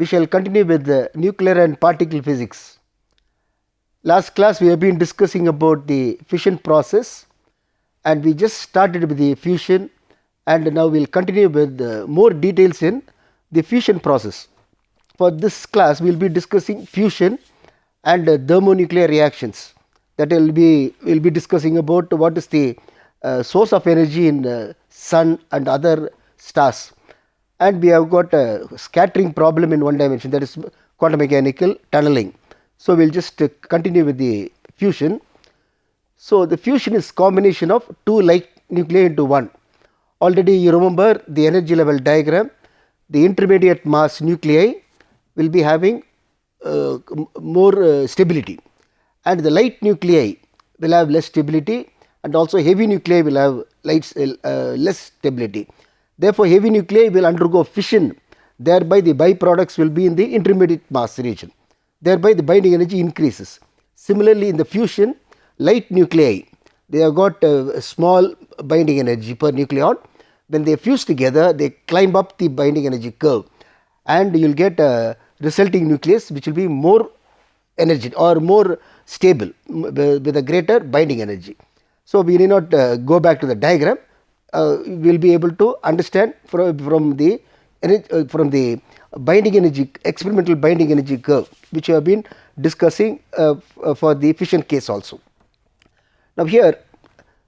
We shall continue with the nuclear and particle physics. Last class we have been discussing about the fission process, and we just started with the fusion, and now we will continue with more details in the fusion process. For this class we will be discussing fusion and thermonuclear reactions. That we will be discussing about what is the source of energy in sun and other stars, and we have got a scattering problem in one dimension, that is quantum mechanical tunneling. So we will just continue with the fusion. So the fusion is combination of two light nuclei into one. Already you remember the energy level diagram. The intermediate mass nuclei will be having more stability, and the light nuclei will have less stability, and also heavy nuclei will have less stability. Therefore, heavy nuclei will undergo fission, thereby the byproducts will be in the intermediate mass region. Thereby the binding energy increases. Similarly, in the fusion, light nuclei, they have got a small binding energy per nucleon. When they fuse together, they climb up the binding energy curve, and you will get a resulting nucleus which will be more energy or more stable with a greater binding energy. So we need not go back to the diagram. We will be able to understand from the binding energy, experimental binding energy curve, which we have been discussing for the fission case also. Now here,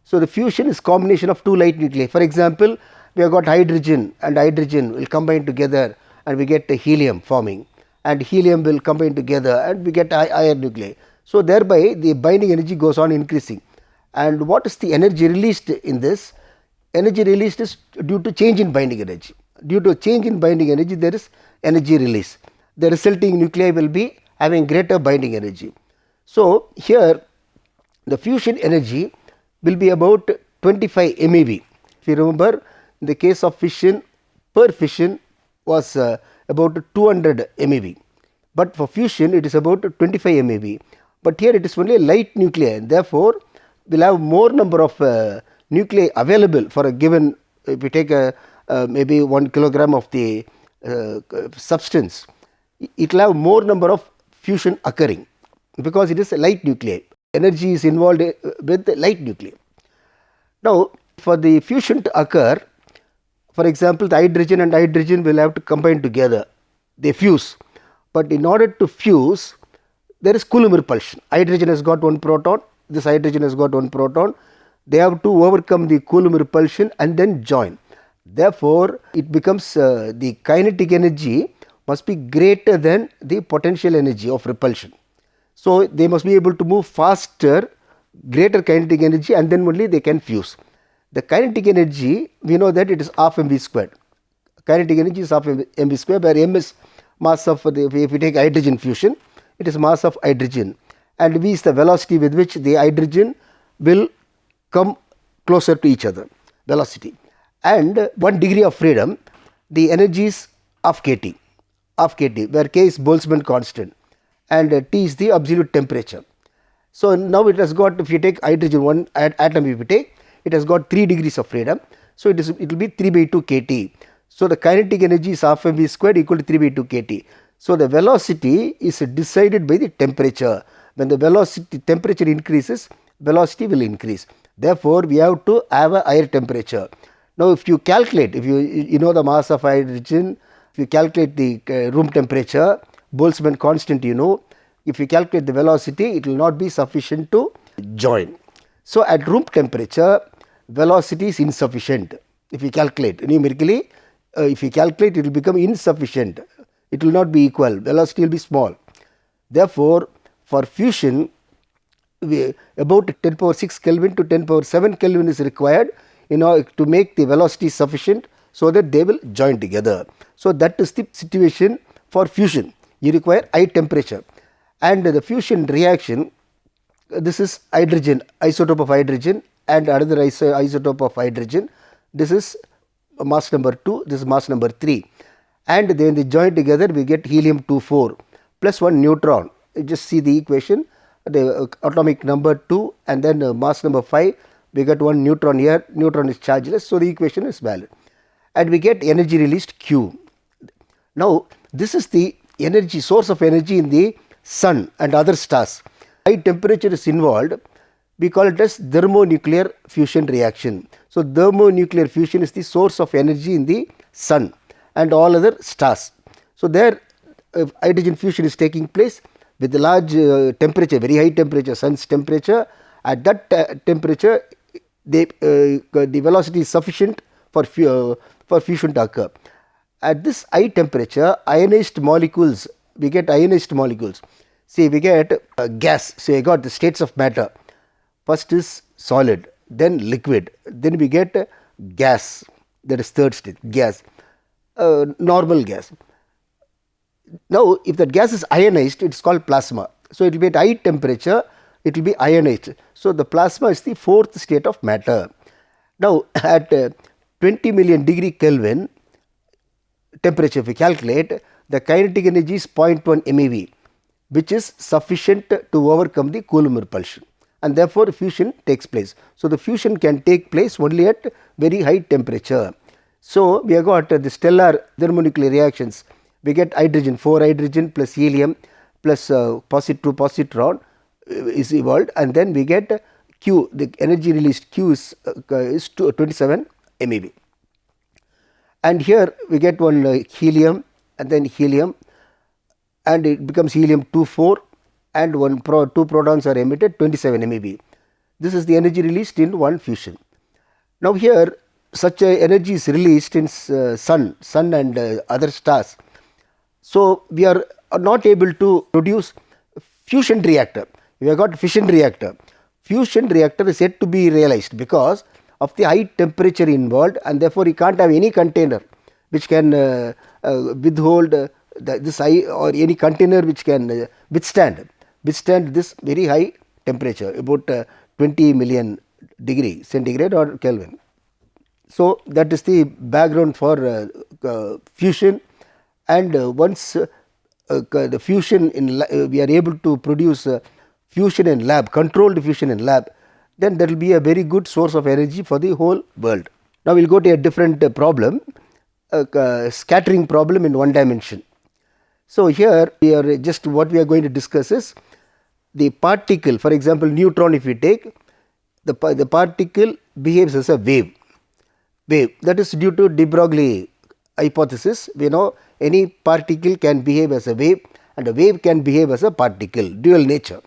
so the fusion is combination of two light nuclei. For example, we have got hydrogen, and hydrogen will combine together and we get helium forming, and helium will combine together and we get iron nuclei. So thereby the binding energy goes on increasing. And what is the energy released in this? Energy released is due to change in binding energy. Due to change in binding energy, there is energy release. The resulting nuclei will be having greater binding energy. So here the fusion energy will be about 25 MeV. If you remember, in the case of fission, per fission was about 200 MeV, but for fusion it is about 25 MeV. But here it is only a light nuclei, and therefore we will have more number of nuclei available for a given. If we take maybe 1 kilogram of the substance, it will have more number of fusion occurring because it is a light nuclei. Energy is involved with the light nuclei. Now for the fusion to occur, for example, the hydrogen and hydrogen will have to combine together. They fuse, but in order to fuse, there is Coulomb repulsion. Hydrogen has got one proton, this hydrogen has got one proton. They have to overcome the Coulomb repulsion and then join. Therefore, it becomes the kinetic energy must be greater than the potential energy of repulsion. So they must be able to move faster, greater kinetic energy, and then only they can fuse. The kinetic energy, we know that it is half mv squared. Kinetic energy is half mv squared, where m is mass of if we take hydrogen fusion, it is mass of hydrogen, and v is the velocity with which the hydrogen will come closer to each other, velocity. And 1 degree of freedom, the energy is half kT, where k is Boltzmann constant and T is the absolute temperature. So now it has got, if you take hydrogen, one atom if you take, it has got 3 degrees of freedom. So it will be 3 by 2 kT. So the kinetic energy is half mv squared equal to 3 by 2 kT. So the velocity is decided by the temperature. When the velocity temperature increases, velocity will increase. Therefore, we have to have a higher temperature. Now if you calculate, if you know the mass of hydrogen, if you calculate the room temperature, Boltzmann constant, if you calculate the velocity, it will not be sufficient to join. So at room temperature, velocity is insufficient. If you calculate numerically, if you calculate, it will become insufficient. It will not be equal. Velocity will be small. Therefore, for fusion, about 10 power 6 Kelvin to 10 power 7 Kelvin is required in order to make the velocity sufficient so that they will join together. So that is the situation for fusion. You require high temperature, and the fusion reaction, this is hydrogen, isotope of hydrogen, and another isotope of hydrogen. This is mass number 2, this is mass number 3, and then they join together, we get helium-24 plus 1 neutron. You just see the equation, the atomic number 2 and then mass number 5, we get 1 neutron here, neutron is chargeless, so the equation is valid, and we get energy released Q. Now this is the energy, source of energy in the sun and other stars. High temperature is involved, we call it as thermonuclear fusion reaction. So, thermonuclear fusion is the source of energy in the sun and all other stars. So, there hydrogen fusion is taking place with a large temperature, very high temperature, sun's temperature. At that temperature, the velocity is sufficient for fusion to occur. At this high temperature, ionized molecules, we get ionized molecules. See, we get gas. So, we got the states of matter. First is solid, then liquid, then we get gas, that is third state, gas, normal gas. Now, if that gas is ionized, it is called plasma. So, it will be at high temperature, it will be ionized. So, the plasma is the fourth state of matter. Now, at 20 million degree Kelvin temperature, if we calculate, the kinetic energy is 0.1 MeV, which is sufficient to overcome the Coulomb repulsion, and therefore fusion takes place. So, the fusion can take place only at very high temperature. So, we have got the stellar thermonuclear reactions. We get hydrogen, 4 hydrogen plus helium plus two positron is evolved, and then we get Q, the energy released Q is 27 MeV. And here we get one helium and then helium, and it becomes helium-24, and two protons are emitted, 27 MeV. This is the energy released in one fusion. Now, here such a energy is released in sun and other stars. So, we are not able to produce fusion reactor. We have got fission reactor. Fusion reactor is yet to be realized because of the high temperature involved, and therefore, you can't have any container which can withhold this high, or any container which can withstand this very high temperature, about 20 million degree centigrade or Kelvin. So, that is the background for fusion, and once the fusion we are able to produce fusion in lab, controlled fusion in lab, then there will be a very good source of energy for the whole world. Now, we will go to a different problem, scattering problem in one dimension. So, here we are just what we are going to discuss is the particle. For example, neutron, if we take, the particle behaves as a wave, that is due to de Broglie hypothesis. We know any particle can behave as a wave, and a wave can behave as a particle, dual nature.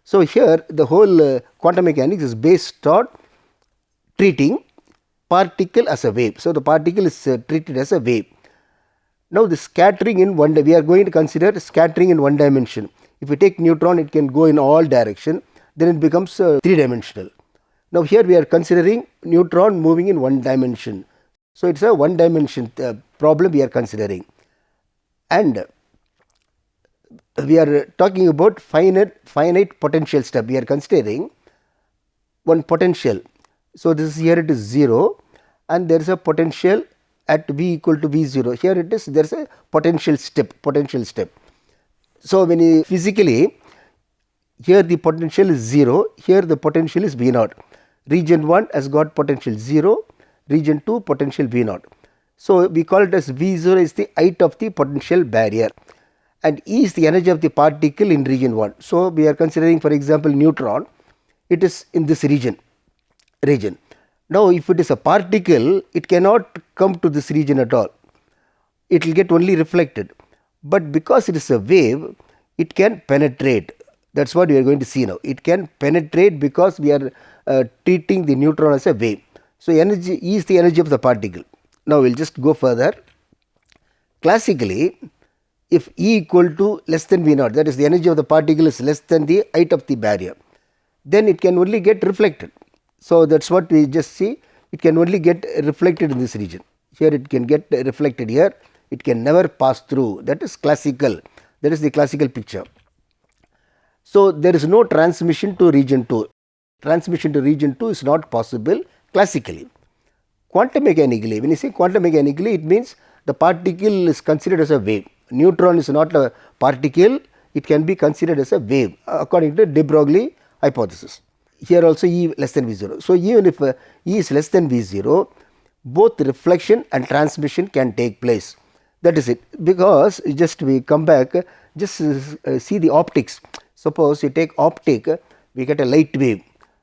So, here the whole quantum mechanics is based on treating particle as a wave. So, the particle is treated as a wave. Now, the scattering in one, we are going to consider scattering in one dimension. If we take neutron, it can go in all direction, then it becomes 3-dimensional. Now, here we are considering neutron moving in one dimension. So, it is a one dimension problem we are considering, and we are talking about finite potential step. We are considering one potential. So, this is here it is 0, and there is a potential at V equal to V0. Here it is, there is a potential step. So, when you physically, here the potential is 0, here the potential is V0. Region 1 has got potential 0, region 2 potential V0. So, we call it as V0 is the height of the potential barrier, and E is the energy of the particle in region 1. So, we are considering, for example, neutron, it is in this region. Now, if it is a particle, it cannot come to this region at all, it will get only reflected, but because it is a wave, it can penetrate. That is what we are going to see now. It can penetrate because we are treating the neutron as a wave. So, energy E is the energy of the particle. Now, we will just go further. Classically, if E equal to less than V0, that is the energy of the particle is less than the height of the barrier, then it can only get reflected. So, that is what we just see, it can only get reflected in this region. Here it can get reflected here, it can never pass through. That is classical, that is the classical picture. So, there is no transmission to region 2. Transmission to region 2 is not possible classically. Quantum mechanically, when you say quantum mechanically, it means the particle is considered as a wave. Neutron is not a particle, it can be considered as a wave according to de Broglie hypothesis. Here also E less than V0. So, even if E is less than V0, both reflection and transmission can take place. That is it. Because just we come back, just see the optics. Suppose you take optic, we get a light wave.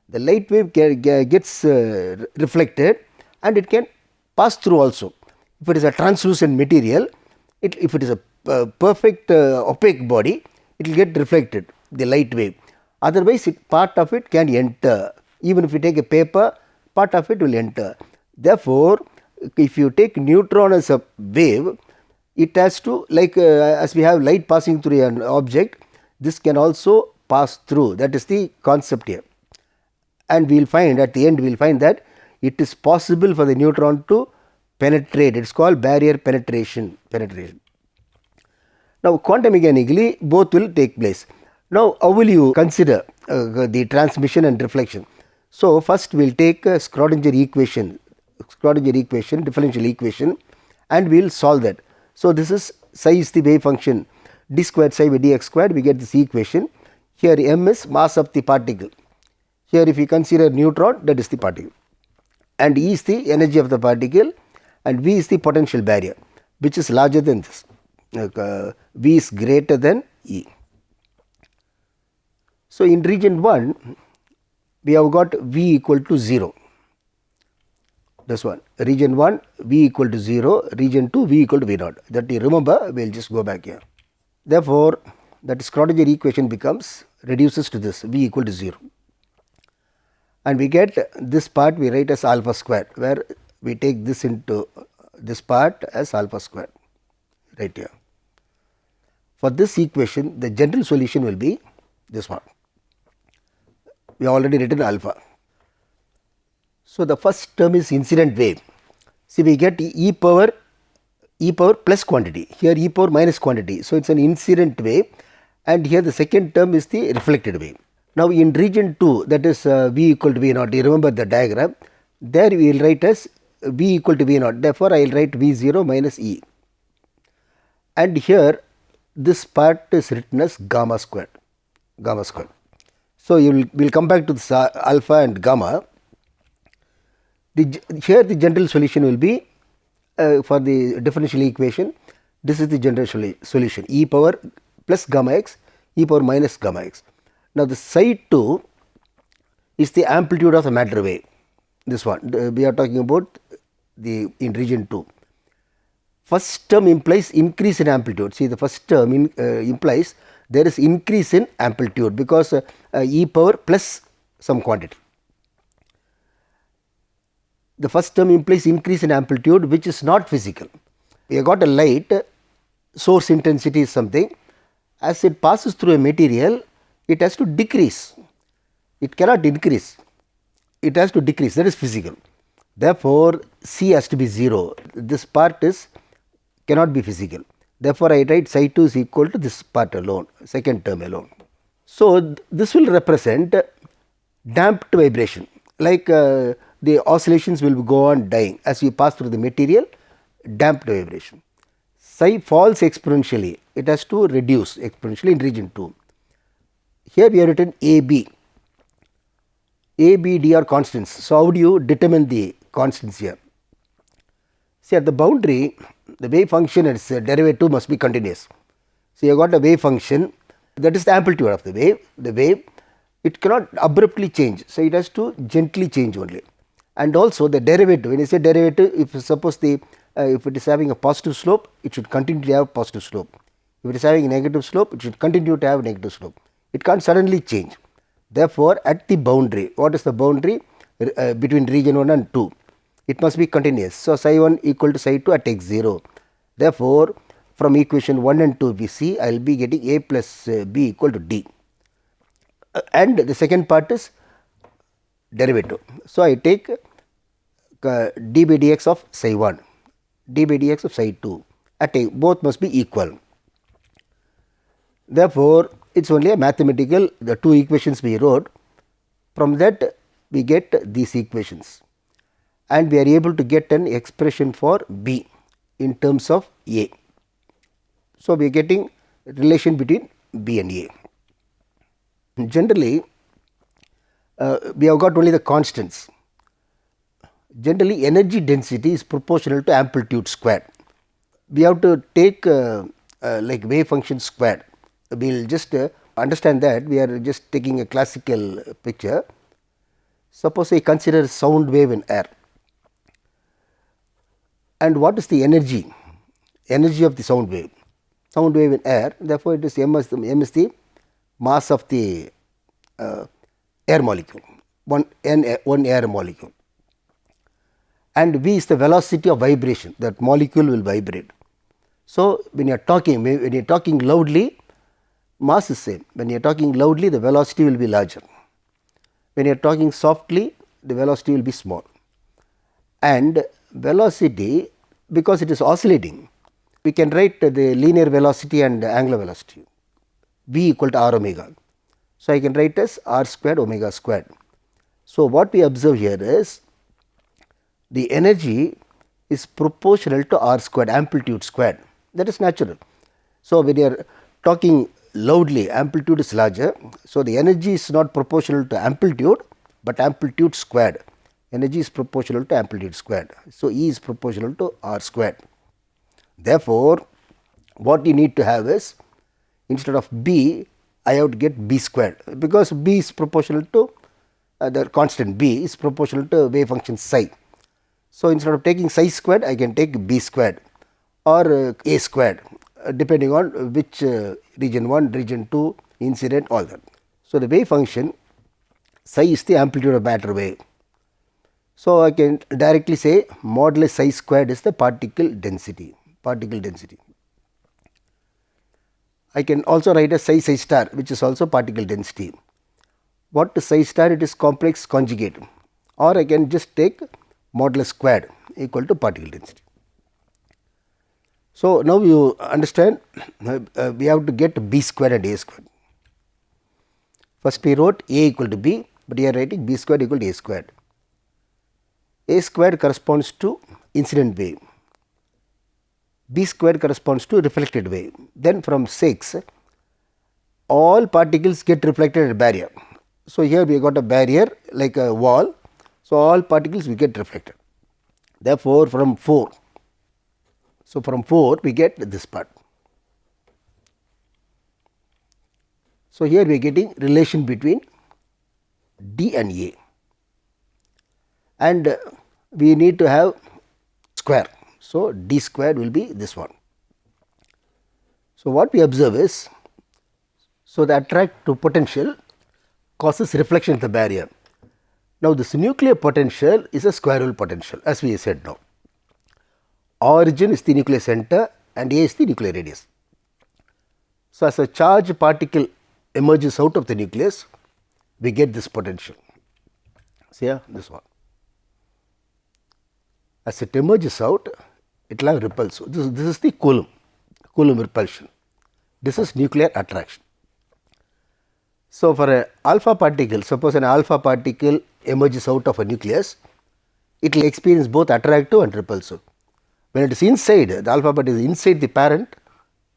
The light wave gets reflected and it can pass through also. If it is a translucent material, if it is a perfect opaque body, it will get reflected, the light wave. Otherwise, part of it can enter. Even if you take a paper, part of it will enter. Therefore, if you take neutron as a wave, it has to, like as we have light passing through an object, this can also pass through. That is the concept here. And we will find at the end, we will find that it is possible for the neutron to penetrate. It is called barrier penetration. Now, quantum mechanically, both will take place. Now, how will you consider the transmission and reflection? So, first we will take a Schrodinger equation, differential equation, and we will solve that. So, this is psi is the wave function, d squared psi by dx squared, we get this equation. Here m is mass of the particle. Here if we consider neutron, that is the particle, and E is the energy of the particle, and V is the potential barrier, which is larger than this. V is greater than E. So, in region 1, we have got V equal to 0. This one, region 1 V equal to 0, region 2 V equal to V naught. That you remember, we will just go back here. Therefore, that Schrodinger equation reduces to this, V equal to 0. And we get this part we write as alpha square, where we take this into this part as alpha square, right here. For this equation, the general solution will be this one. We have already written alpha. So, the first term is incident wave. See, we get e power plus quantity, here e power minus quantity. So, it is an incident wave, and here the second term is the reflected wave. Now, in region 2, that is V equal to V naught, you remember the diagram, there we will write as V equal to V naught. Therefore, I will write V0 minus E, and here this part is written as gamma squared. So, we will come back to this alpha and gamma. Here the general solution will be for the differential equation, this is the general solution, e power plus gamma x, e power minus gamma x. Now, the psi 2 is the amplitude of the matter wave, this one we are talking about in region 2. First term implies increase in amplitude. See, the first term implies there is increase in amplitude because e power plus some quantity. The first term implies increase in amplitude, which is not physical. We have got a light, source intensity is something, as it passes through a material, it has to decrease, it cannot increase, it has to decrease, that is physical. Therefore, C has to be 0, this part cannot be physical. Therefore, I write psi 2 is equal to this part alone, second term alone. So, this will represent damped vibration, like the oscillations will go on dying as we pass through the material, damped vibration. Psi falls exponentially, it has to reduce exponentially in region 2. Here we have written A, B, D are constants. So, how do you determine the constants here? See, at the boundary, the wave function and its derivative must be continuous. So, you have got a wave function, that is the amplitude of the wave, it cannot abruptly change. So, it has to gently change only. And also the derivative, when you say derivative, if suppose if it is having a positive slope, it should continue to have positive slope. If it is having a negative slope, it should continue to have negative slope. It can't suddenly change. Therefore, at the boundary, what is the boundary between region 1 and 2? It must be continuous. So, psi 1 equal to psi 2 at x0. Therefore, from equation 1 and 2 we see I will be getting A plus B equal to D. And the second part is derivative. So, I take d by dx of psi 1, d by dx of psi 2 at a, both must be equal. Therefore, it is only a mathematical, the two equations we wrote, from that we get these equations, and we are able to get an expression for B in terms of A. So, we are getting relation between B and A. Generally, we have got only the constants. Generally, energy density is proportional to amplitude squared. we have to take like wave function squared. We will just understand that we are just taking a classical picture. Suppose I consider sound wave in air, and what is the energy? Energy of the sound wave. Sound wave in air, therefore it is m is the mass of the air molecule, one air molecule, and v is the velocity of vibration, that molecule will vibrate. So, when you are talking loudly, mass is same. When you are talking loudly, the velocity will be larger. When you are talking softly, the velocity will be small. And velocity, because it is oscillating, we can write the linear velocity and angular velocity, v equal to r omega. So, I can write as r squared omega squared. So, what we observe here is the energy is proportional to r squared, amplitude squared, that is natural. So, when you are talking loudly, amplitude is larger. So, the energy is not proportional to amplitude, but amplitude squared. Energy is proportional to amplitude squared. So, E is proportional to r squared. Therefore, what you need to have is, instead of B, I have to get B squared, because B is proportional to the constant B is proportional to wave function psi. So, instead of taking psi squared, I can take B squared or A squared, depending on which region 1, region 2, incident, all that. So, the wave function psi is the amplitude of matter wave. So, I can directly say modulus psi squared is the particle density. I can also write a psi star, which is also particle density. What is psi star? It is complex conjugate, or I can just take modulus squared equal to particle density. So, now you understand we have to get B squared and A squared. First we wrote A equal to B, but here writing B squared equal to A squared. A squared corresponds to incident wave, B squared corresponds to reflected wave. Then from 6, all particles get reflected at a barrier. So, here we got a barrier like a wall. So, all particles will get reflected. Therefore, from 4, so from 4 we get this part. So, here we are getting relation between D and A, and we need to have square. So, D squared will be this one. So, what we observe is, so the attractive potential causes reflection at the barrier. Now, this nuclear potential is a square hole potential, as we said now. Origin is the nuclear center and A is the nuclear radius. So, as a charged particle emerges out of the nucleus, we get this potential. See here, this one. As it emerges out, it will have repulsion. This is the Coulomb repulsion. This is nuclear attraction. So, for an alpha particle, suppose an alpha particle emerges out of a nucleus, it will experience both attractive and repulsive. When it is inside, the alpha particle is inside the parent,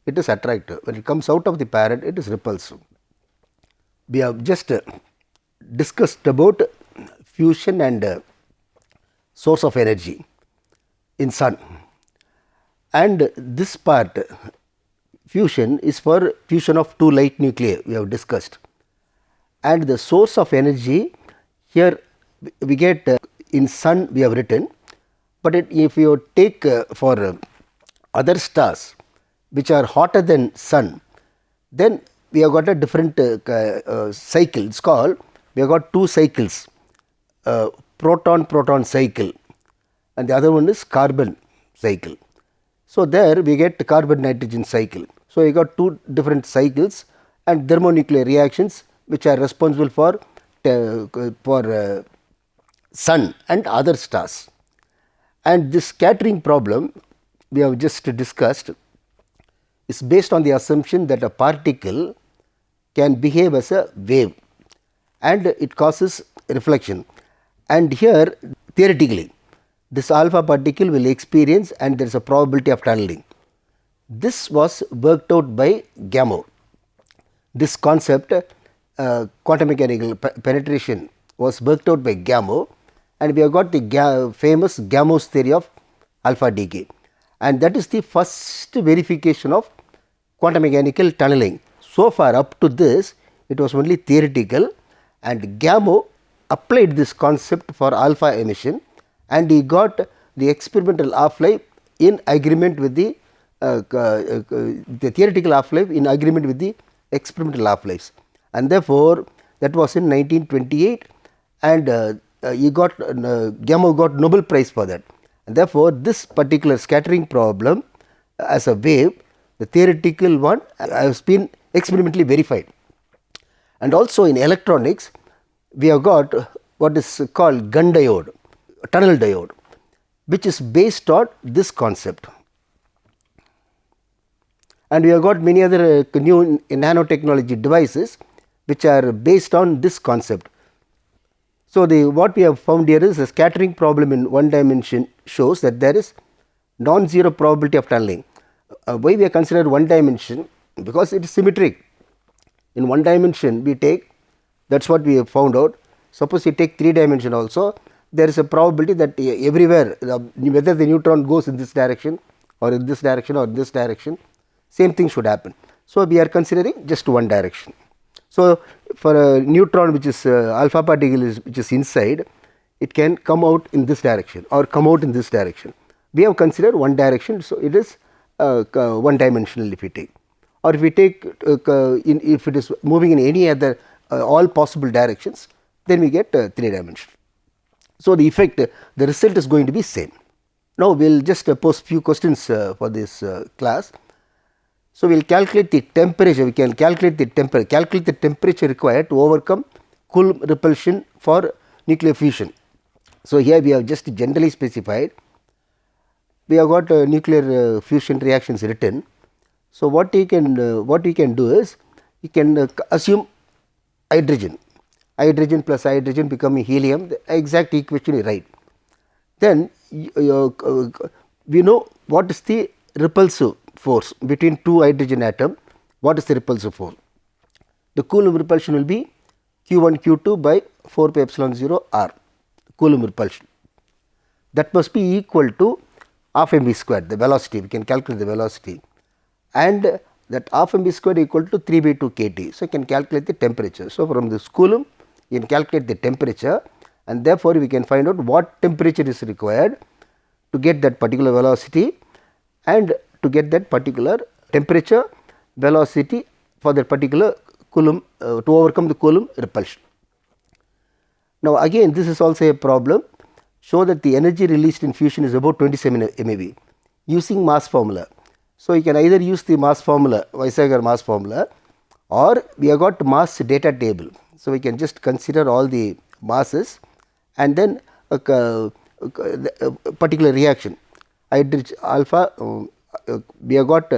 it is attractive. When it comes out of the parent, it is repulsive. We have just discussed about fusion and source of energy in sun, and this part fusion is for fusion of two light nuclei we have discussed, and the source of energy here we get in sun we have written, but if you take for other stars which are hotter than sun, then we have got a different cycle. It is called, we have got two cycles, proton cycle, and the other one is carbon cycle. So, there we get carbon nitrogen cycle. So, we got two different cycles and thermonuclear reactions which are responsible for sun and other stars. And this scattering problem we have just discussed is based on the assumption that a particle can behave as a wave and it causes reflection. And here theoretically this alpha particle will experience, and there is a probability of tunneling. This was worked out by Gamow. This concept, quantum mechanical penetration, was worked out by Gamow, and we have got the famous Gamow's theory of alpha decay. and that is the first verification of quantum mechanical tunneling. So far up to this it was only theoretical, and Gamow applied this concept for alpha emission, and he got the experimental half-life in agreement with the theoretical half-life in agreement with the experimental half-lives, and therefore that was in 1928, and Gamow got Nobel Prize for that. And therefore, this particular scattering problem as a wave, the theoretical one, has been experimentally verified. And also in electronics, we have got what is called gun diode, tunnel diode, which is based on this concept. And we have got many other new nanotechnology devices which are based on this concept. So, what we have found here is a scattering problem in one dimension shows that there is non-zero probability of tunneling. Why we are considered one dimension? Because it is symmetric. In one dimension we take, that is what we have found out. Suppose you take 3 dimension also, there is a probability that everywhere, whether the neutron goes in this direction or in this direction or in this direction, same thing should happen. So, we are considering just one direction. So, for a neutron which is alpha particle which is inside, it can come out in this direction or come out in this direction. We have considered one direction, so it is one dimensional if we take, or if we take if it is moving in any other all possible directions, then we get 3 dimension. So, the effect, the result is going to be same. Now, we will just pose few questions for this class. So, we will calculate the temperature, we can calculate the temperature required to overcome Coulomb repulsion for nuclear fusion. So, here we have just generally specified, we have got nuclear fusion reactions written. So, what you can do is, you can assume hydrogen plus hydrogen becoming helium, the exact equation is right. Then we know what is the repulsive force between 2 hydrogen atom. What is the repulsive force? The Coulomb repulsion will be Q1 Q2 by 4 pi epsilon 0 r, Coulomb repulsion. That must be equal to half mv squared, the velocity, we can calculate the velocity, and that half mv squared equal to 3 by 2 kT. So, you can calculate the temperature. So, from this Coulomb you can calculate the temperature, and therefore, we can find out what temperature is required to get that particular velocity and to get that particular temperature, velocity for that particular Coulomb to overcome the Coulomb repulsion. Now, again this is also a problem. Show that the energy released in fusion is about 27 MeV using mass formula. So, you can either use the mass formula, Weizsäcker mass formula, or we have got mass data table. So, we can just consider all the masses and then a particular reaction, hydrogen alpha, we have got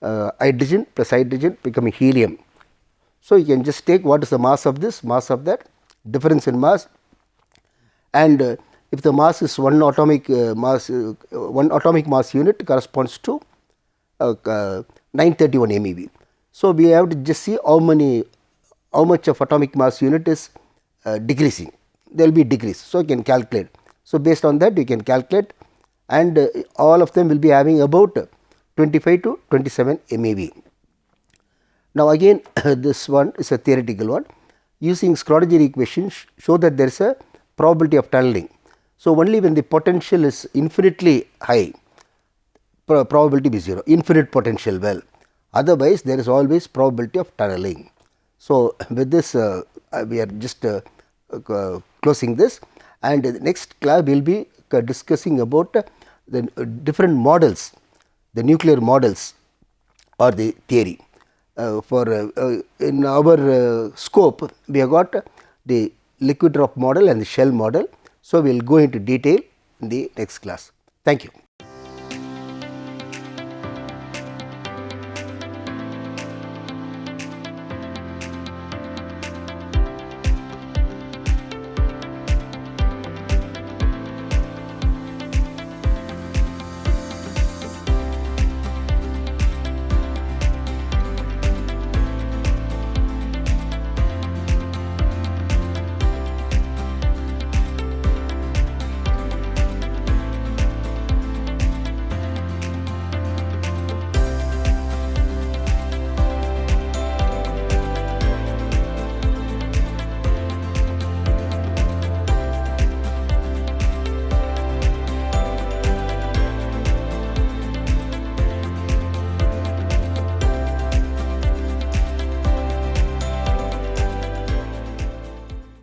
hydrogen plus hydrogen becoming helium. So, you can just take what is the mass of this, mass of that, difference in mass, and if the mass is one atomic mass unit corresponds to 931 MeV. So, we have to just see how much of atomic mass unit is decreasing, there will be decrease. So, you can calculate. So, based on that you can calculate, and all of them will be having about 25 to 27 MeV. Now, again this one is a theoretical one. Using Schrodinger equation show that there is a probability of tunneling. So, only when the potential is infinitely high, probability be 0, infinite potential well, otherwise there is always probability of tunneling. So, with this we are just closing this, and the next class we will be discussing about the different models, the nuclear models or the theory. In our scope we have got the liquid drop model and the shell model. So, we will go into detail in the next class. Thank you.